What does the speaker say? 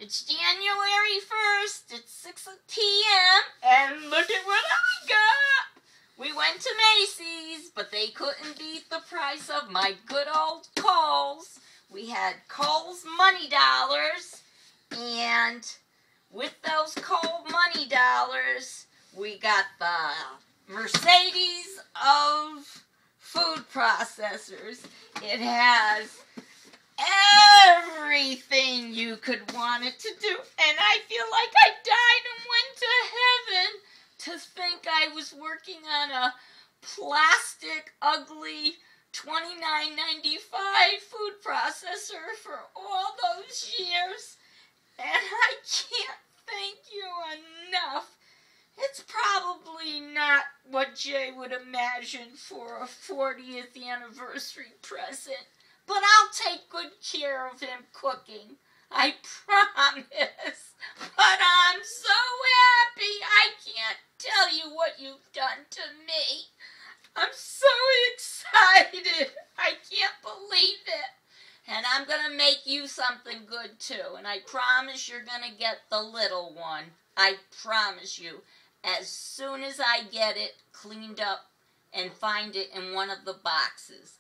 It's January 1st, it's 6 p.m., and look at what I got! We went to Macy's, but they couldn't beat the price of my good old Kohl's. We had Kohl's Money Dollars, and with those Kohl's Money Dollars, we got the Mercedes of food processors. It has everything you could want it to do, and I feel like I died and went to heaven to think I was working on a plastic, ugly $29.95 food processor for all those years, and I can't thank you enough. It's probably not what Jay would imagine for a 40th anniversary present, but I'll take good care of him cooking. I promise. But I'm so happy. I can't tell you what you've done to me. I'm so excited. I can't believe it. And I'm going to make you something good too. And I promise you're going to get the little one. I promise you. As soon as I get it cleaned up and find it in one of the boxes.